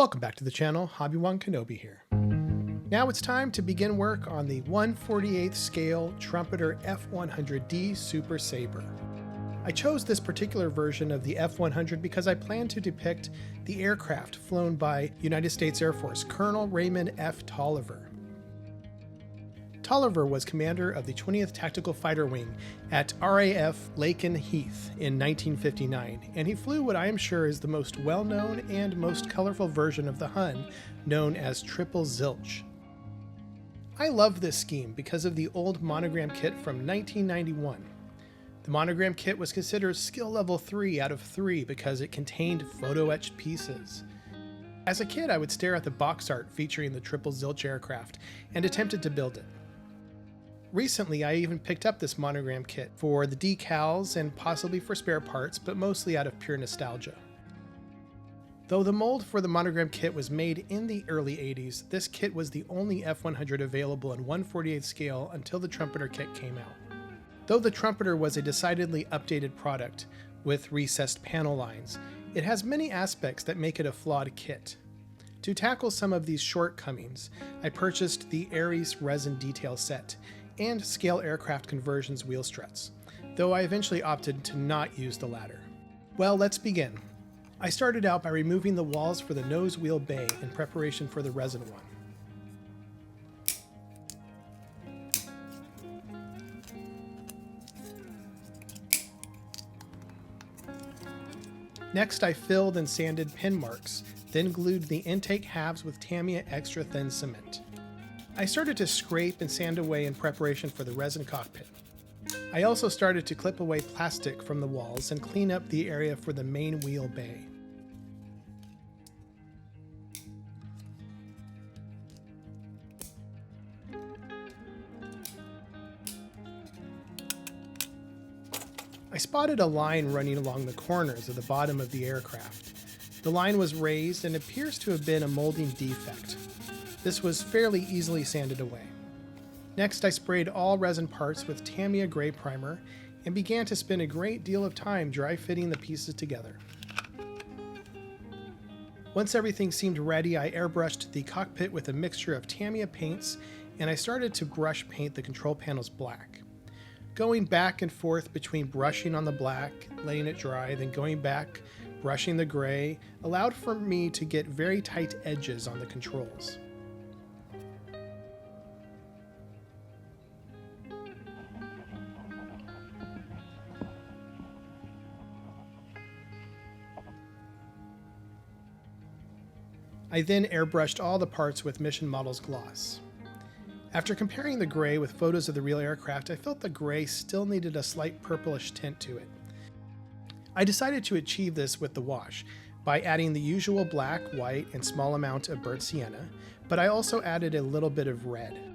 Welcome back to the channel, Hobby-Wan Kenobi here. Now it's time to begin work on the 1/48th scale Trumpeter F-100D Super Sabre. I chose this particular version of the F-100 because I plan to depict the aircraft flown by United States Air Force Colonel Raymond F. Tolliver. Tolliver was commander of the 20th Tactical Fighter Wing at RAF Laken Heath in 1959, and he flew what I am sure is the most well-known and most colorful version of the Hun, known as Triple Zilch. I love this scheme because of the old monogram kit from 1991. The monogram kit was considered skill level 3 out of 3 because it contained photo-etched pieces. As a kid, I would stare at the box art featuring the Triple Zilch aircraft and attempted to build it. Recently, I even picked up this monogram kit for the decals and possibly for spare parts, but mostly out of pure nostalgia. Though the mold for the monogram kit was made in the early 80s, this kit was the only F-100 available in 1/48 scale until the Trumpeter kit came out. Though the Trumpeter was a decidedly updated product with recessed panel lines, it has many aspects that make it a flawed kit. To tackle some of these shortcomings, I purchased the Aries resin detail set and scale aircraft conversions wheel struts, though I eventually opted to not use the latter. Well, let's begin. I started out by removing the walls for the nose wheel bay in preparation for the resin one. Next, I filled and sanded pin marks, then glued the intake halves with Tamiya extra thin cement. I started to scrape and sand away in preparation for the resin cockpit. I also started to clip away plastic from the walls and clean up the area for the main wheel bay. I spotted a line running along the corners of the bottom of the aircraft. The line was raised and appears to have been a molding defect. This was fairly easily sanded away. Next, I sprayed all resin parts with Tamiya gray primer and began to spend a great deal of time dry fitting the pieces together. Once everything seemed ready, I airbrushed the cockpit with a mixture of Tamiya paints, and I started to brush paint the control panels black. Going back and forth between brushing on the black, letting it dry, then going back, brushing the gray, allowed for me to get very tight edges on the controls. I then airbrushed all the parts with Mission Models Gloss. After comparing the gray with photos of the real aircraft, I felt the gray still needed a slight purplish tint to it. I decided to achieve this with the wash by adding the usual black, white, and small amount of burnt sienna, but I also added a little bit of red.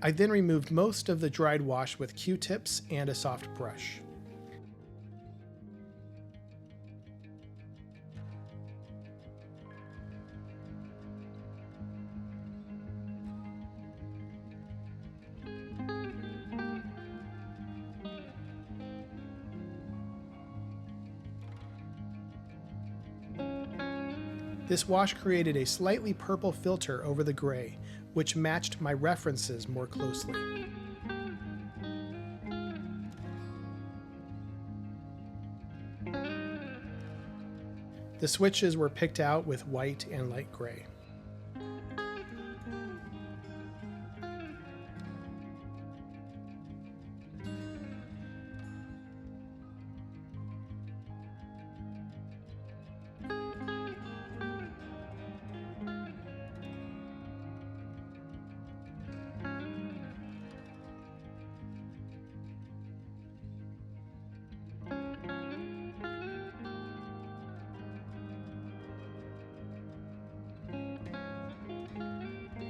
I then removed most of the dried wash with Q-tips and a soft brush. This wash created a slightly purple filter over the gray, which matched my references more closely. The switches were picked out with white and light gray.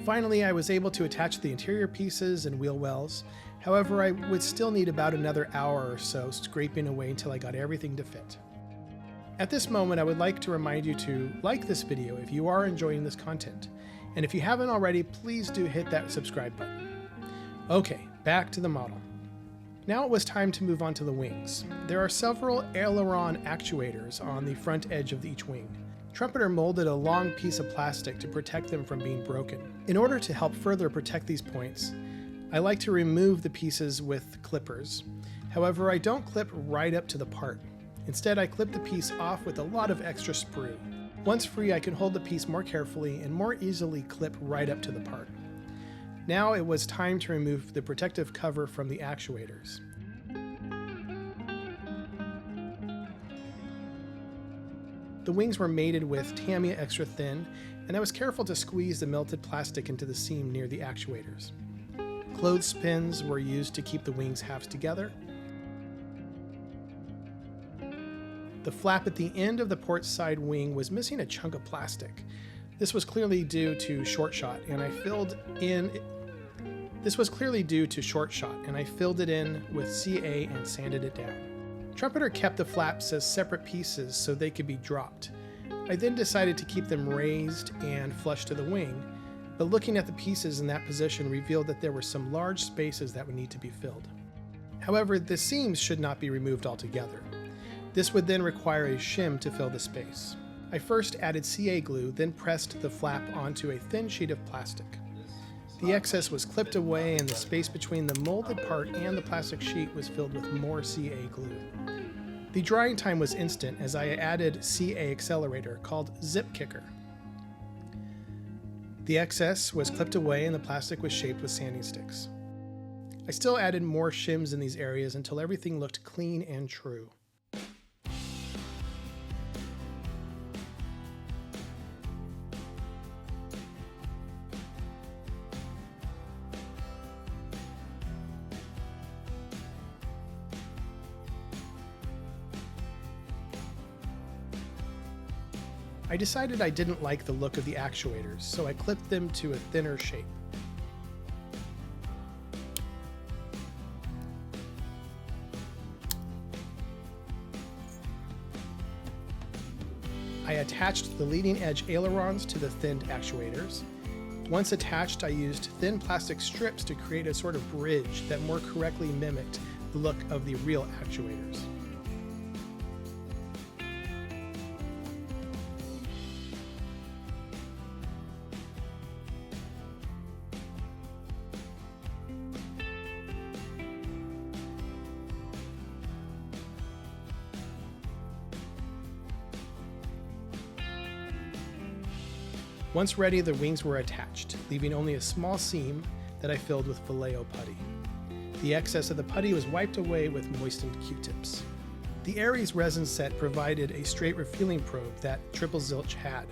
Finally, I was able to attach the interior pieces and wheel wells. However, I would still need about another hour or so scraping away until I got everything to fit. At this moment, I would like to remind you to like this video if you are enjoying this content. And if you haven't already, please do hit that subscribe button. Okay, back to the model. Now it was time to move on to the wings. There are several aileron actuators on the front edge of each wing. Trumpeter molded a long piece of plastic to protect them from being broken. In order to help further protect these points, I like to remove the pieces with clippers. However, I don't clip right up to the part. Instead, I clip the piece off with a lot of extra sprue. Once free, I can hold the piece more carefully and more easily clip right up to the part. Now it was time to remove the protective cover from the actuators. The wings were mated with Tamiya extra thin, and I was careful to squeeze the melted plastic into the seam near the actuators. Clothespins were used to keep the wings halves together. The flap at the end of the port side wing was missing a chunk of plastic. This was clearly due to short shot, and I filled it in with CA and sanded it down. Trumpeter kept the flaps as separate pieces so they could be dropped. I then decided to keep them raised and flush to the wing, but looking at the pieces in that position revealed that there were some large spaces that would need to be filled. However, the seams should not be removed altogether. This would then require a shim to fill the space. I first added CA glue, then pressed the flap onto a thin sheet of plastic. The excess was clipped away, and the space between the molded part and the plastic sheet was filled with more CA glue. The drying time was instant as I added CA accelerator called Zip Kicker. The excess was clipped away and the plastic was shaped with sanding sticks. I still added more shims in these areas until everything looked clean and true. I decided I didn't like the look of the actuators, so I clipped them to a thinner shape. I attached the leading edge ailerons to the thinned actuators. Once attached, I used thin plastic strips to create a sort of bridge that more correctly mimicked the look of the real actuators. Once ready, the wings were attached, leaving only a small seam that I filled with Vallejo putty. The excess of the putty was wiped away with moistened Q-tips. The Aries resin set provided a straight refueling probe that Triple Zilch had.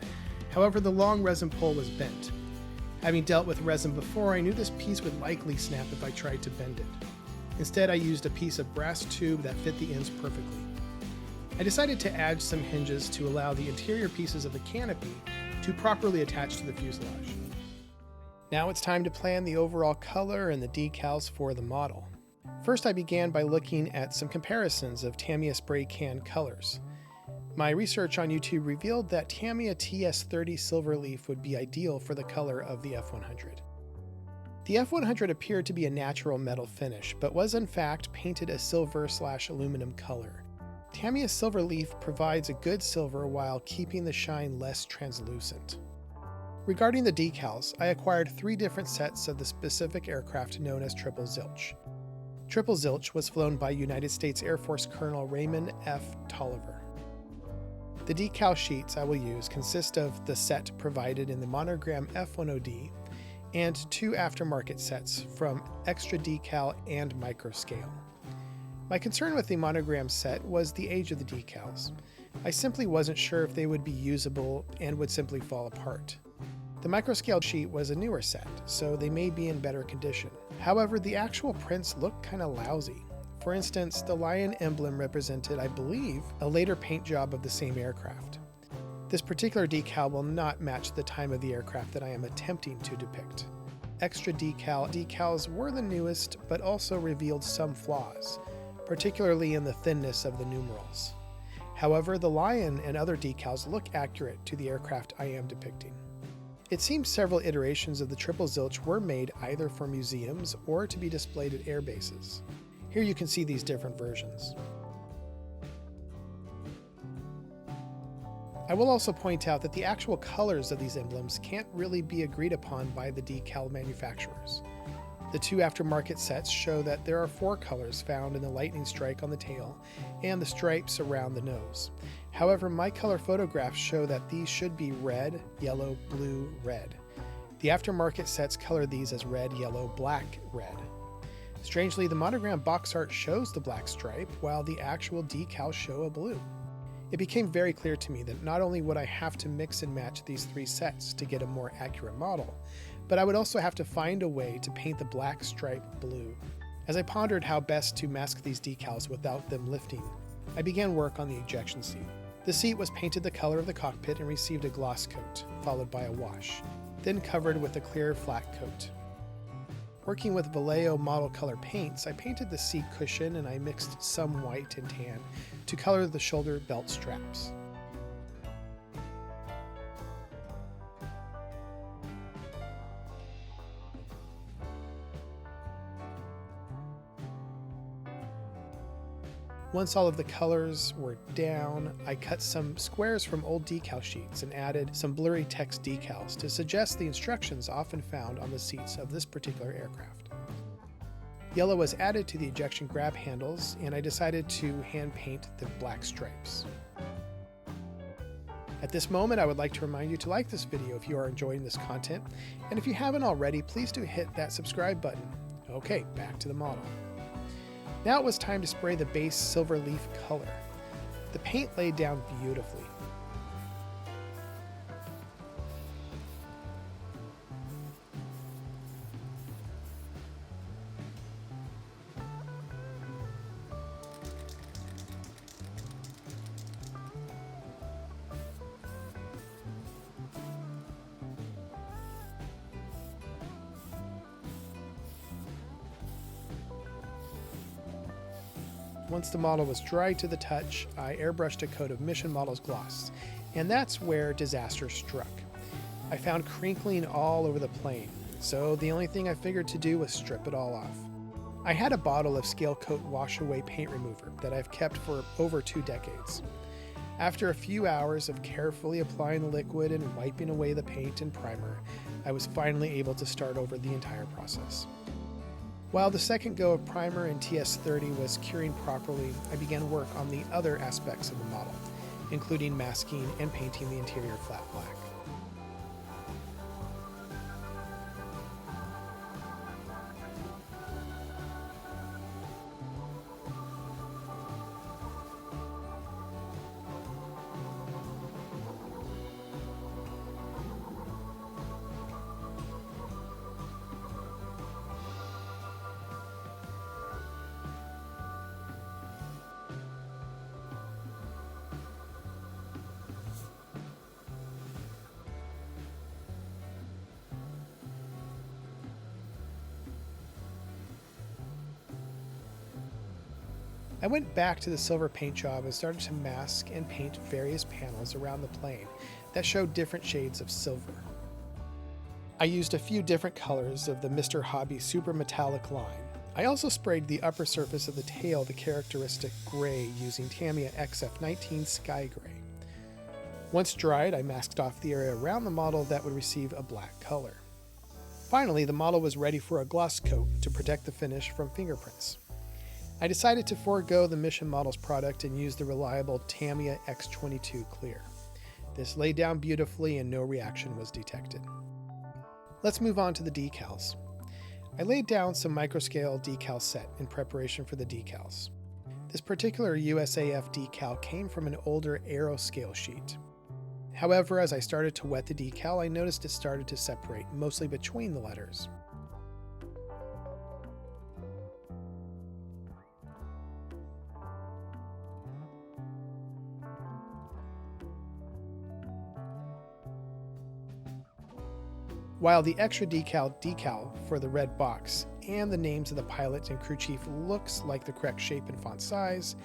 However, the long resin pole was bent. Having dealt with resin before, I knew this piece would likely snap if I tried to bend it. Instead, I used a piece of brass tube that fit the ends perfectly. I decided to add some hinges to allow the interior pieces of the canopy to properly attach to the fuselage. Now it's time to plan the overall color and the decals for the model. First, I began by looking at some comparisons of Tamiya spray can colors. My research on YouTube revealed that Tamiya TS30 Silverleaf would be ideal for the color of the F-100. The F-100 appeared to be a natural metal finish, but was in fact painted a silver/aluminum color. Tamiya Silverleaf provides a good silver while keeping the shine less translucent. Regarding the decals, I acquired 3 different sets of the specific aircraft known as Triple Zilch. Triple Zilch was flown by United States Air Force Colonel Raymond F. Tolliver. The decal sheets I will use consist of the set provided in the monogram F-100D and 2 aftermarket sets from Extra Decal and Microscale. My concern with the monogram set was the age of the decals. I simply wasn't sure if they would be usable and would simply fall apart. The microscale sheet was a newer set, so they may be in better condition. However, the actual prints look kinda lousy. For instance, the lion emblem represented, I believe, a later paint job of the same aircraft. This particular decal will not match the time of the aircraft that I am attempting to depict. Extra decals were the newest, but also revealed some flaws, particularly in the thinness of the numerals. However, the lion and other decals look accurate to the aircraft I am depicting. It seems several iterations of the triple zilch were made either for museums or to be displayed at air bases. Here you can see these different versions. I will also point out that the actual colors of these emblems can't really be agreed upon by the decal manufacturers. The two aftermarket sets show that there are 4 colors found in the lightning strike on the tail and the stripes around the nose. However, my color photographs show that these should be red, yellow, blue, red. The aftermarket sets color these as red, yellow, black, red. Strangely, the monogram box art shows the black stripe, while the actual decals show a blue. It became very clear to me that not only would I have to mix and match these 3 sets to get a more accurate model, but I would also have to find a way to paint the black stripe blue. As I pondered how best to mask these decals without them lifting, I began work on the ejection seat. The seat was painted the color of the cockpit and received a gloss coat, followed by a wash, then covered with a clear flat coat. Working with Vallejo model color paints, I painted the seat cushion and I mixed some white and tan to color the shoulder belt straps. Once all of the colors were down, I cut some squares from old decal sheets and added some blurry text decals to suggest the instructions often found on the seats of this particular aircraft. Yellow was added to the ejection grab handles, and I decided to hand paint the black stripes. At this moment, I would like to remind you to like this video if you are enjoying this content, and if you haven't already, please do hit that subscribe button. Okay, back to the model. Now it was time to spray the base silver leaf color. The paint laid down beautifully. Once the model was dry to the touch, I airbrushed a coat of Mission Models gloss, and that's where disaster struck. I found crinkling all over the plane, so the only thing I figured to do was strip it all off. I had a bottle of Scale Coat Wash Away paint remover that I've kept for over 2 decades. After a few hours of carefully applying the liquid and wiping away the paint and primer, I was finally able to start over the entire process. While the second go of primer in TS30 was curing properly, I began work on the other aspects of the model, including masking and painting the interior flat black. I went back to the silver paint job and started to mask and paint various panels around the plane that showed different shades of silver. I used a few different colors of the Mr. Hobby Super Metallic line. I also sprayed the upper surface of the tail the characteristic gray using Tamiya XF19 Sky Gray. Once dried, I masked off the area around the model that would receive a black color. Finally, the model was ready for a gloss coat to protect the finish from fingerprints. I decided to forego the Mission Models product and use the reliable Tamiya X22 Clear. This laid down beautifully and no reaction was detected. Let's move on to the decals. I laid down some microscale decal set in preparation for the decals. This particular USAF decal came from an older Aeroscale sheet. However, as I started to wet the decal, I noticed it started to separate, mostly between the letters. While the extra decal for the red box and the names of the pilot and crew chief looks like the correct shape and font size,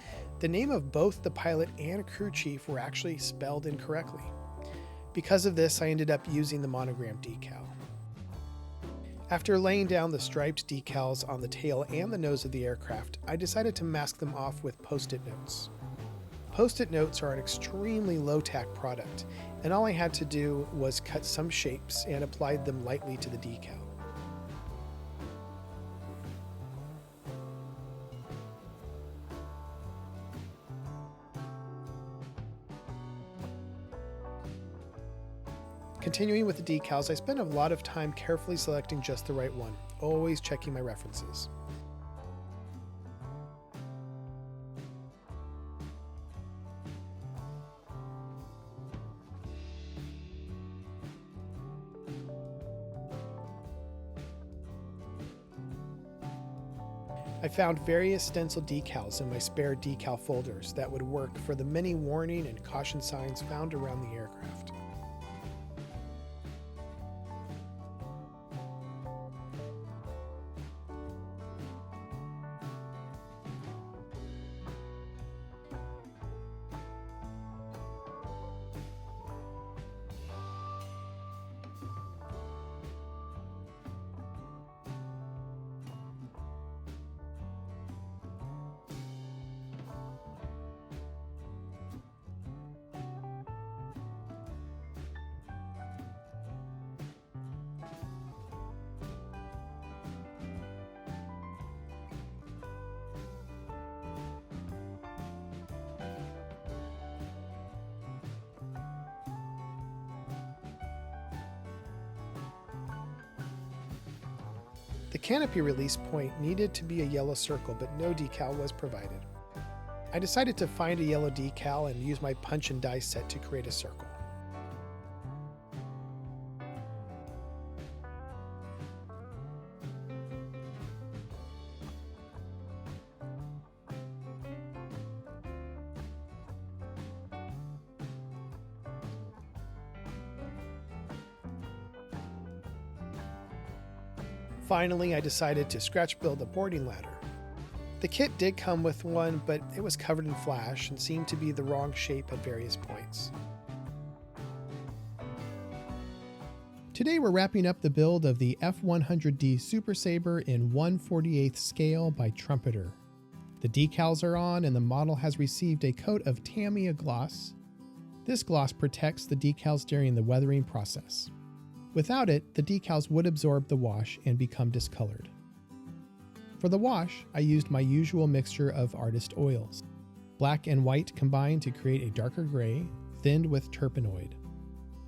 the name of both the pilot and crew chief were actually spelled incorrectly. Because of this, I ended up using the monogram decal. After laying down the striped decals on the tail and the nose of the aircraft, I decided to mask them off with Post-it notes. Post-it notes are an extremely low-tack product, and all I had to do was cut some shapes and applied them lightly to the decal. Continuing with the decals, I spent a lot of time carefully selecting just the right one, always checking my references. I found various stencil decals in my spare decal folders that would work for the many warning and caution signs found around the aircraft. The canopy release point needed to be a yellow circle, but no decal was provided. I decided to find a yellow decal and use my punch and die set to create a circle. Finally, I decided to scratch build a boarding ladder. The kit did come with one, but it was covered in flash and seemed to be the wrong shape at various points. Today we're wrapping up the build of the F-100D Super Sabre in 1/48 scale by Trumpeter. The decals are on and the model has received a coat of Tamiya gloss. This gloss protects the decals during the weathering process. Without it, the decals would absorb the wash and become discolored. For the wash, I used my usual mixture of artist oils. Black and white combined to create a darker gray, thinned with turpenoid.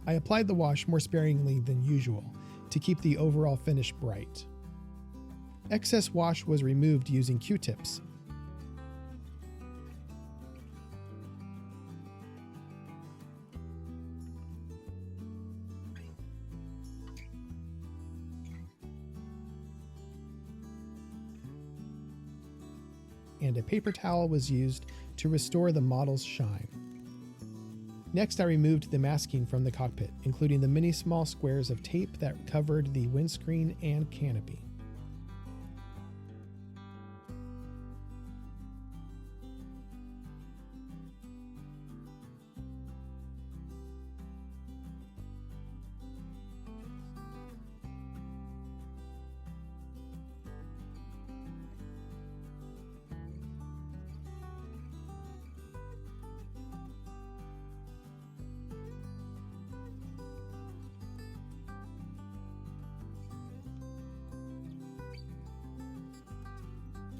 I applied the wash more sparingly than usual to keep the overall finish bright. Excess wash was removed using Q-tips. And a paper towel was used to restore the model's shine. Next, I removed the masking from the cockpit, including the many small squares of tape that covered the windscreen and canopy.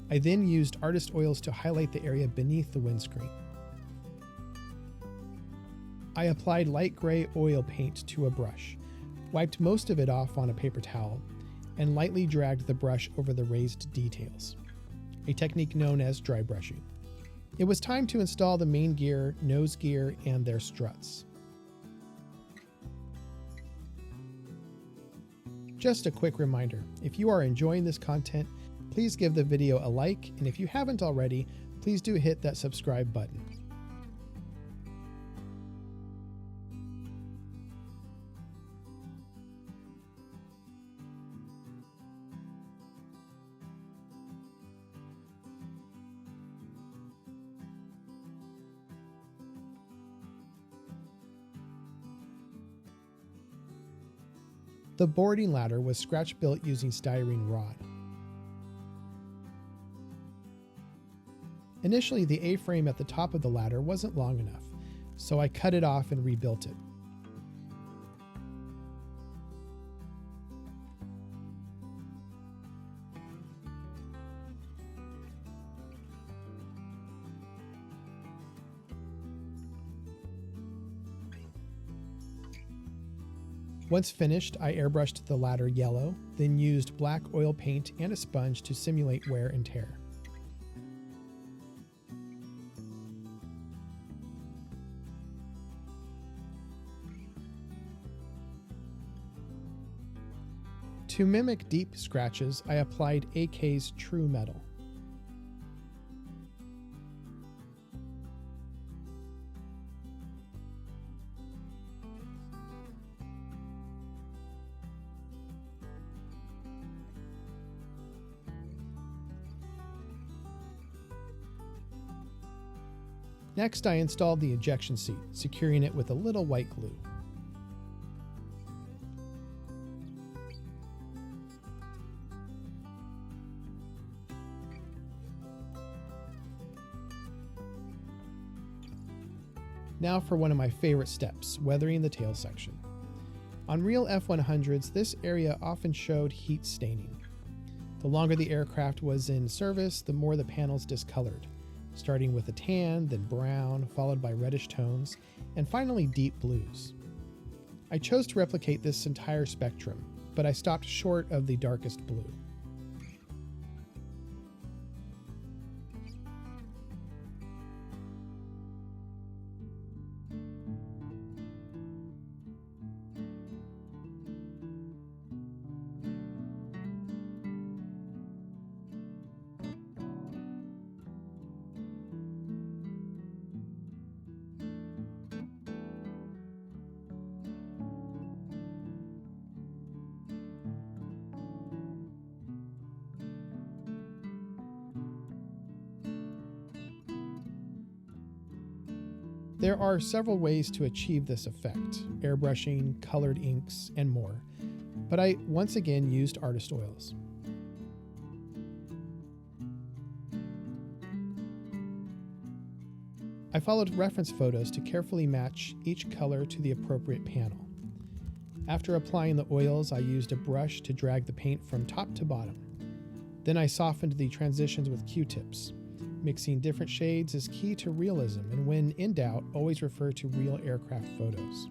I then used artist oils to highlight the area beneath the windscreen. I applied light gray oil paint to a brush, wiped most of it off on a paper towel, and lightly dragged the brush over the raised details, a technique known as dry brushing. It was time to install the main gear, nose gear, and their struts. Just a quick reminder, if you are enjoying this content, please give the video a like, and if you haven't already, please do hit that subscribe button. The boarding ladder was scratch-built using styrene rod. Initially, the A-frame at the top of the ladder wasn't long enough, so I cut it off and rebuilt it. Once finished, I airbrushed the ladder yellow, then used black oil paint and a sponge to simulate wear and tear. To mimic deep scratches, I applied AK's True Metal. Next, I installed the ejection seat, securing it with a little white glue. Now for one of my favorite steps, weathering the tail section. On real F-100s, this area often showed heat staining. The longer the aircraft was in service, the more the panels discolored, starting with a tan, then brown, followed by reddish tones, and finally deep blues. I chose to replicate this entire spectrum, but I stopped short of the darkest blue. There are several ways to achieve this effect: airbrushing, colored inks, and more, but I once again used artist oils. I followed reference photos to carefully match each color to the appropriate panel. After applying the oils, I used a brush to drag the paint from top to bottom. Then I softened the transitions with Q-tips. Mixing different shades is key to realism, and when in doubt, always refer to real aircraft photos.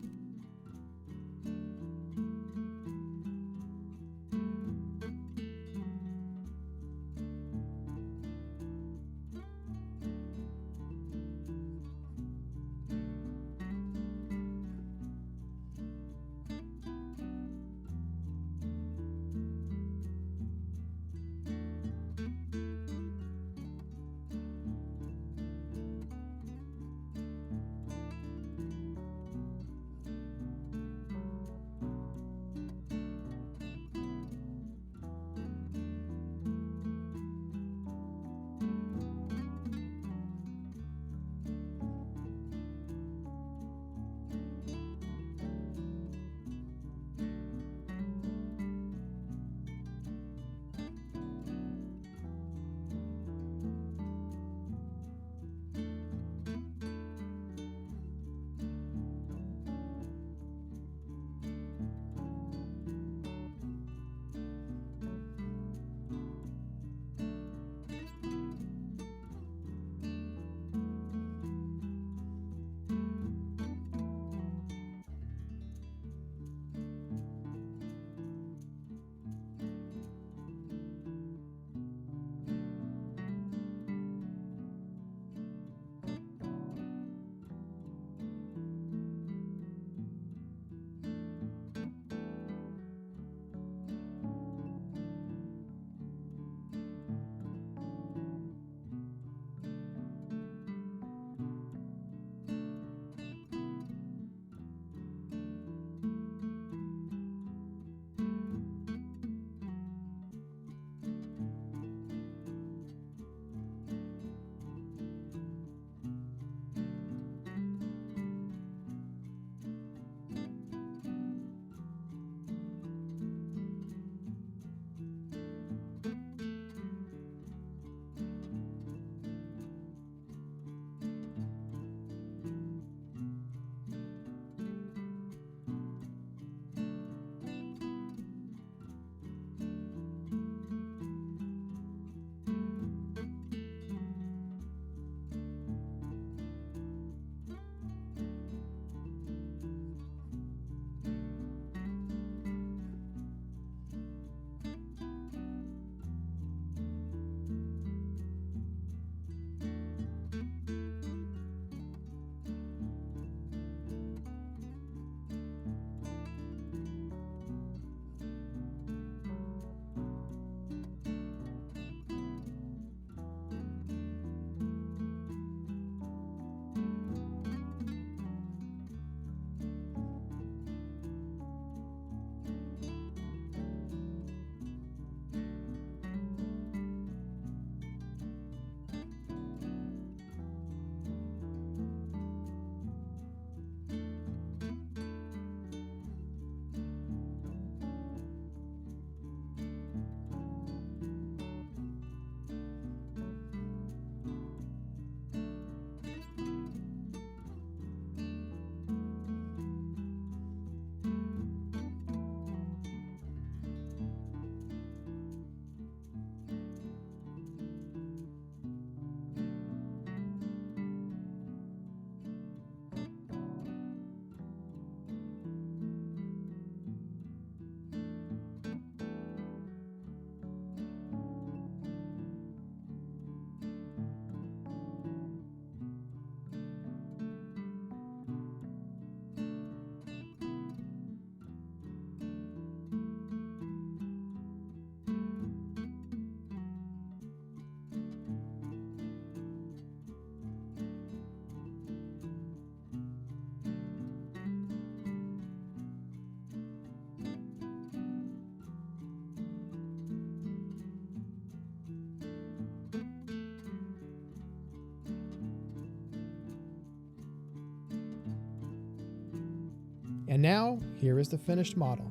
And now, here is the finished model.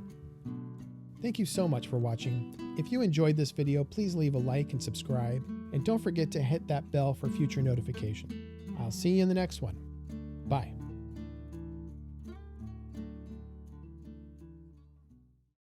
Thank you so much for watching. If you enjoyed this video, please leave a like and subscribe, and don't forget to hit that bell for future notification. I'll see you in the next one. Bye.